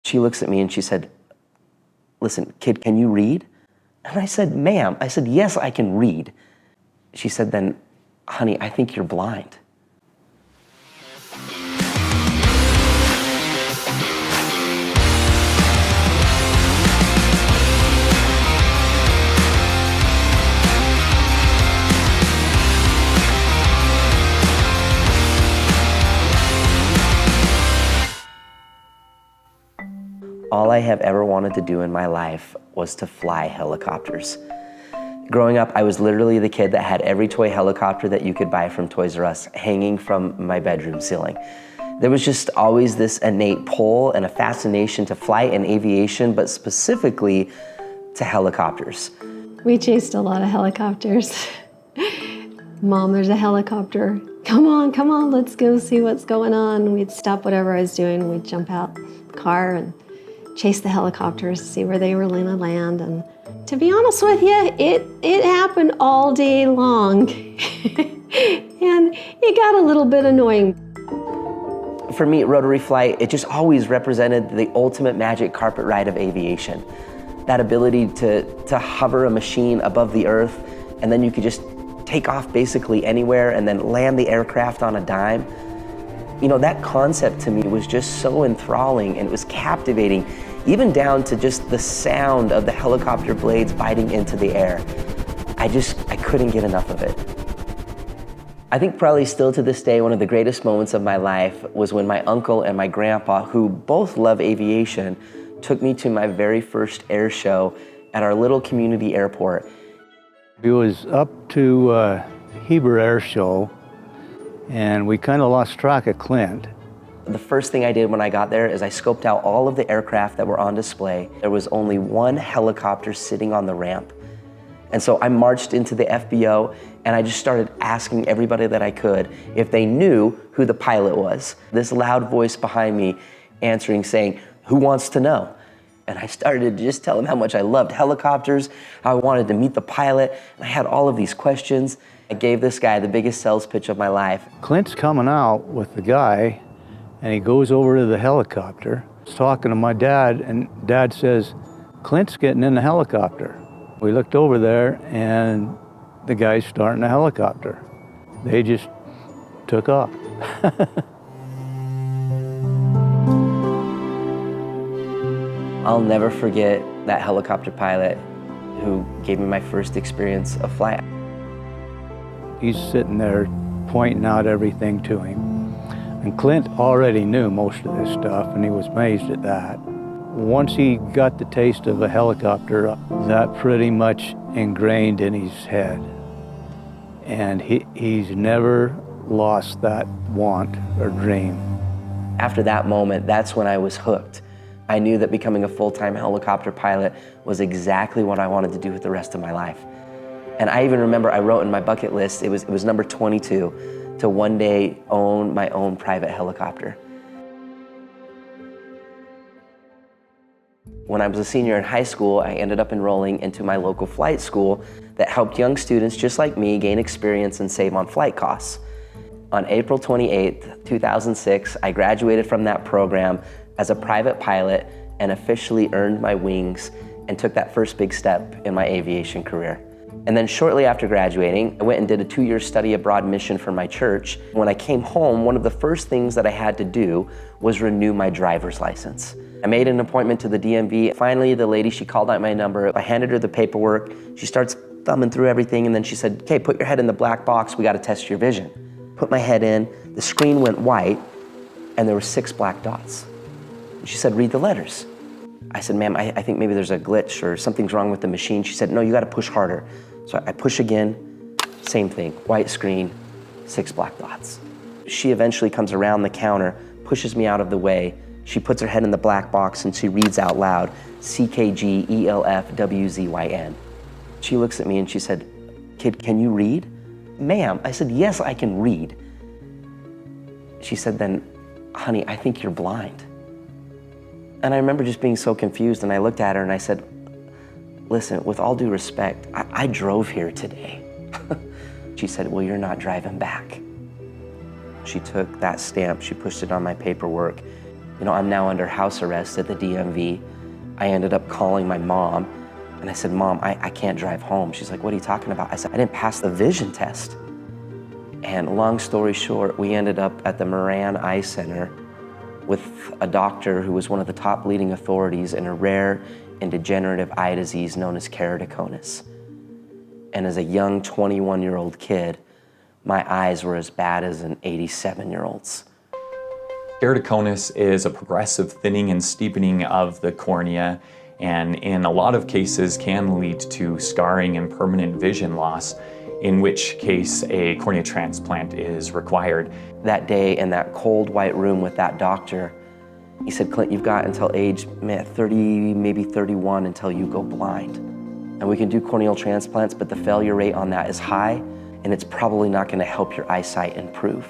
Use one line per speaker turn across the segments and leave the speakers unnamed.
She looks at me and she said, "Listen, kid, can you read?" And I said, "Ma'am," I said, "Yes, I can read." She said, "Then, honey, I think you're blind." All I have ever wanted to do in my life was to fly helicopters. Growing up, I was literally the kid that had every toy helicopter that you could buy from Toys R Us hanging from my bedroom ceiling. There was just always this innate pull and a fascination to flight and aviation, but specifically to helicopters.
We chased a lot of helicopters. Mom, there's a helicopter. Come on, let's go see what's going on. We'd stop whatever I was doing. We'd jump out the car and chase the helicopters, see where they were gonna land. And to be honest with you, it happened all day long. And it got a little bit annoying.
For me, rotary flight, it just always represented the ultimate magic carpet ride of aviation. That ability to hover a machine above the earth, and then you could just take off basically anywhere and then land the aircraft on a dime. You know, that concept to me was just so enthralling, and it was captivating, even down to just the sound of the helicopter blades biting into the air. I couldn't get enough of it. I think probably still to this day, one of the greatest moments of my life was when my uncle and my grandpa, who both love aviation, took me to my very first air show at our little community airport.
It was up to Heber Air Show, and we kind of lost track of Clint.
The first thing I did when I got there is I scoped out all of the aircraft that were on display. There was only one helicopter sitting on the ramp. And so I marched into the FBO and I just started asking everybody that I could if they knew who the pilot was. This loud voice behind me answering, saying, "Who wants to know?" And I started to just tell them how much I loved helicopters, how I wanted to meet the pilot, and I had all of these questions. I gave this guy the biggest sales pitch of my life.
Clint's coming out with the guy, and he goes over to the helicopter. He's talking to my dad, and Dad says, "Clint's getting in the helicopter." We looked over there, and the guy's starting a helicopter. They just took off.
I'll never forget that helicopter pilot who gave me my first experience of flight.
He's sitting there pointing out everything to him. And Clint already knew most of this stuff, and he was amazed at that. Once he got the taste of a helicopter, that pretty much ingrained in his head. And he's never lost that want or dream.
After that moment, that's when I was hooked. I knew that becoming a full-time helicopter pilot was exactly what I wanted to do with the rest of my life. And I even remember I wrote in my bucket list, it was number 22, to one day own my own private helicopter. When I was a senior in high school, I ended up enrolling into my local flight school that helped young students just like me gain experience and save on flight costs. On April 28th, 2006, I graduated from that program as a private pilot and officially earned my wings and took that first big step in my aviation career. And then shortly after graduating, I went and did a 2-year study abroad mission for my church. When I came home, one of the first things that I had to do was renew my driver's license. I made an appointment to the DMV. Finally, the lady, she called out my number. I handed her the paperwork. She starts thumbing through everything, and then she said, "Okay, put your head in the black box. We got to test your vision." Put my head in, the screen went white, and there were 6 black dots. She said, "Read the letters." I said, "Ma'am, I think maybe there's a glitch or something's wrong with the machine." She said, "No, you got to push harder." So I push again, same thing, white screen, 6 black dots. She eventually comes around the counter, pushes me out of the way. She puts her head in the black box and she reads out loud, CKGELFWZYN. She looks at me and she said, "Kid, can you read?" "Ma'am," I said, "Yes, I can read." She said, "Then, honey, I think you're blind." And I remember just being so confused, and I looked at her and I said, "Listen, with all due respect, I drove here today." She said, "Well, you're not driving back." She took that stamp, she pushed it on my paperwork, I'm now under house arrest at the DMV. I ended up calling my mom, and I said, Mom, I can't drive home. She's like, what are you talking about? I said, I didn't pass the vision test. And long story short, we ended up at the Moran Eye Center with a doctor who was one of the top leading authorities in a rare and degenerative eye disease known as keratoconus. And as a young 21-year-old kid, my eyes were as bad as an 87-year-old's.
Keratoconus is a progressive thinning and steepening of the cornea, and in a lot of cases can lead to scarring and permanent vision loss, in which case a cornea transplant is required.
That day in that cold white room with that doctor, he said, Clint, you've got until age 30, maybe 31 until you go blind. And we can do corneal transplants, but the failure rate on that is high, and it's probably not going to help your eyesight improve.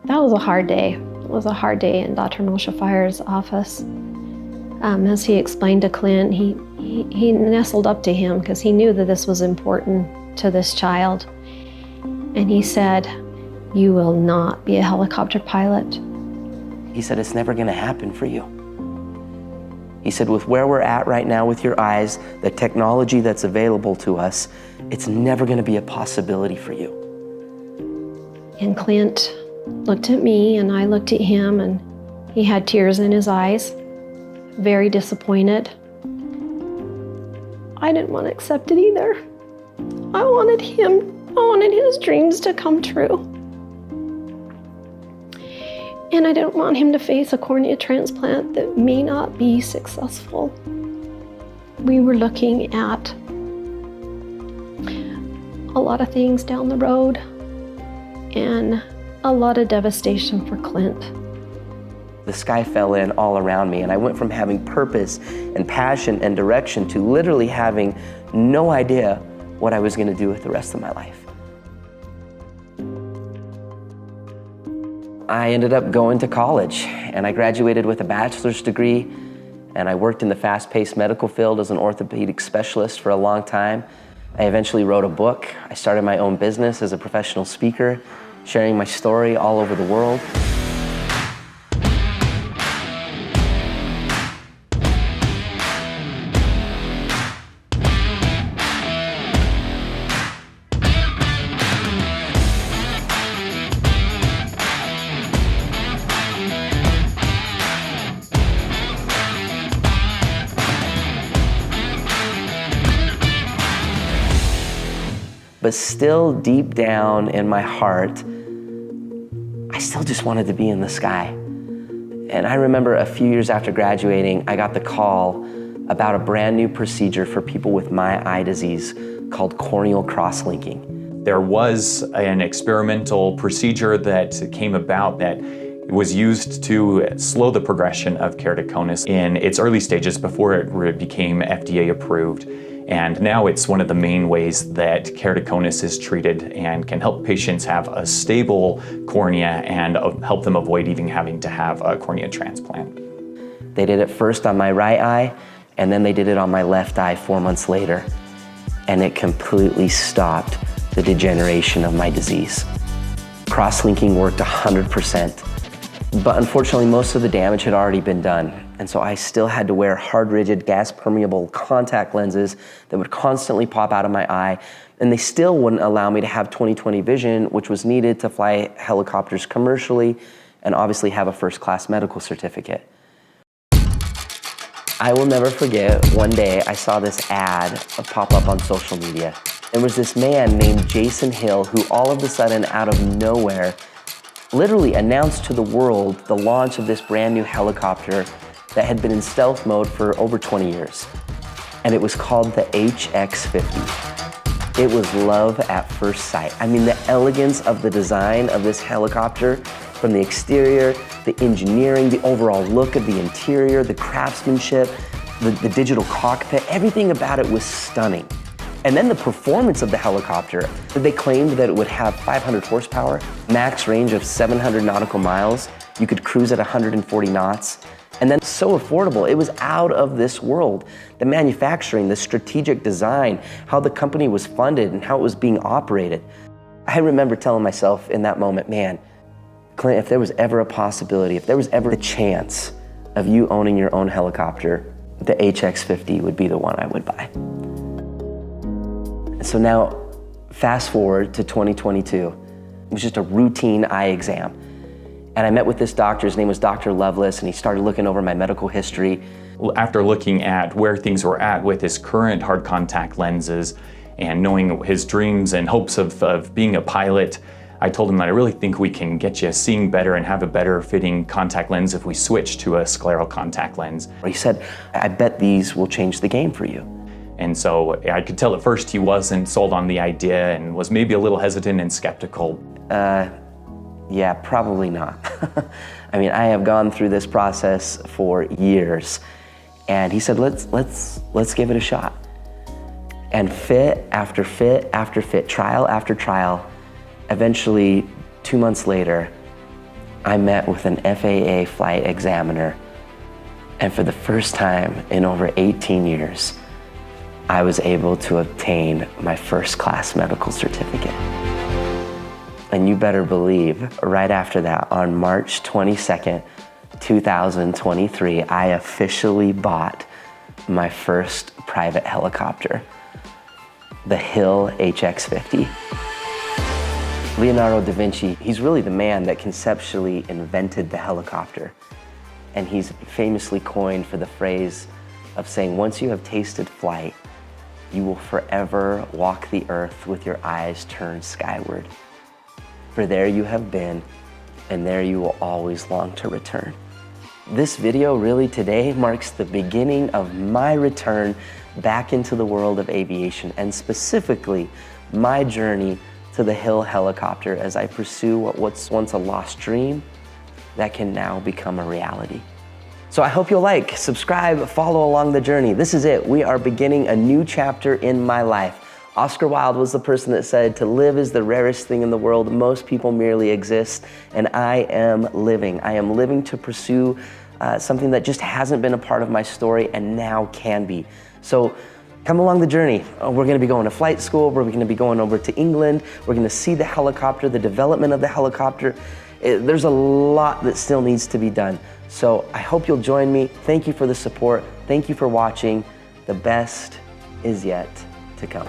That was a hard day. It was a hard day in Dr. Moshe office. As he explained to Clint, he nestled up to him because he knew that this was important to this child. And he said, you will not be a helicopter pilot.
He said, it's never going to happen for you. He said, with where we're at right now with your eyes, the technology that's available to us, it's never going to be a possibility for you.
And Clint looked at me and I looked at him, and he had tears in his eyes, very disappointed. I didn't want to accept it either. I wanted his dreams to come true. And I didn't want him to face a cornea transplant that may not be successful. We were looking at a lot of things down the road and a lot of devastation for Clint.
The sky fell in all around me, and I went from having purpose and passion and direction to literally having no idea what I was going to do with the rest of my life. I ended up going to college, and I graduated with a bachelor's degree, and I worked in the fast-paced medical field as an orthopedic specialist for a long time. I eventually wrote a book. I started my own business as a professional speaker, sharing my story all over the world. But still deep down in my heart, I still just wanted to be in the sky. And I remember a few years after graduating, I got the call about a brand new procedure for people with my eye disease called corneal cross-linking.
There was an experimental procedure that came about that was used to slow the progression of keratoconus in its early stages before it became FDA approved. And now it's one of the main ways that keratoconus is treated and can help patients have a stable cornea and help them avoid even having to have a cornea transplant.
They did it first on my right eye, and then they did it on my left eye 4 months later. And it completely stopped the degeneration of my disease. Cross-linking worked 100%. But unfortunately, most of the damage had already been done. And so I still had to wear hard, rigid, gas-permeable contact lenses that would constantly pop out of my eye. And they still wouldn't allow me to have 20/20 vision, which was needed to fly helicopters commercially and obviously have a first-class medical certificate. I will never forget, one day I saw this ad pop up on social media. There was this man named Jason Hill who all of a sudden, out of nowhere, literally announced to the world the launch of this brand new helicopter that had been in stealth mode for over 20 years. And it was called the HX-50. It was love at first sight. I mean, the elegance of the design of this helicopter, from the exterior, the engineering, the overall look of the interior, the craftsmanship, the digital cockpit, everything about it was stunning. And then the performance of the helicopter, they claimed that it would have 500 horsepower, max range of 700 nautical miles. You could cruise at 140 knots. And then so affordable, it was out of this world. The manufacturing, the strategic design, how the company was funded and how it was being operated. I remember telling myself in that moment, man, Clint, if there was ever a possibility, if there was ever a chance of you owning your own helicopter, the HX-50 would be the one I would buy. And so now, fast forward to 2022. It was just a routine eye exam. And I met with this doctor, his name was Dr. Lovelace, and he started looking over my medical history.
After looking at where things were at with his current hard contact lenses and knowing his dreams and hopes of being a pilot, I told him that I really think we can get you seeing better and have a better fitting contact lens if we switch to a scleral contact lens.
He said, I bet these will change the game for you.
And so I could tell at first he wasn't sold on the idea and was maybe a little hesitant and skeptical.
Yeah, probably not. I mean, I have gone through this process for years, and he said, let's give it a shot. And fit after fit after fit, trial after trial, eventually 2 months later, I met with an FAA flight examiner, and for the first time in over 18 years, I was able to obtain my first class medical certificate. And you better believe, right after that, on March 22nd, 2023, I officially bought my first private helicopter, the Hill HX-50. Leonardo da Vinci, he's really the man that conceptually invented the helicopter. And he's famously coined for the phrase of saying, once you have tasted flight, you will forever walk the earth with your eyes turned skyward. For there you have been, and there you will always long to return. This video really today marks the beginning of my return back into the world of aviation, and specifically my journey to the Hill helicopter as I pursue what was once a lost dream that can now become a reality. So I hope you'll like, subscribe, follow along the journey. This is it. We are beginning a new chapter in my life. Oscar Wilde was the person that said, to live is the rarest thing in the world. Most people merely exist, and I am living. I am living to pursue something that just hasn't been a part of my story and now can be. So come along the journey. We're gonna be going to flight school. We're gonna be going over to England. We're gonna see the helicopter, the development of the helicopter. There's a lot that still needs to be done. So I hope you'll join me. Thank you for the support. Thank you for watching. The best is yet to come.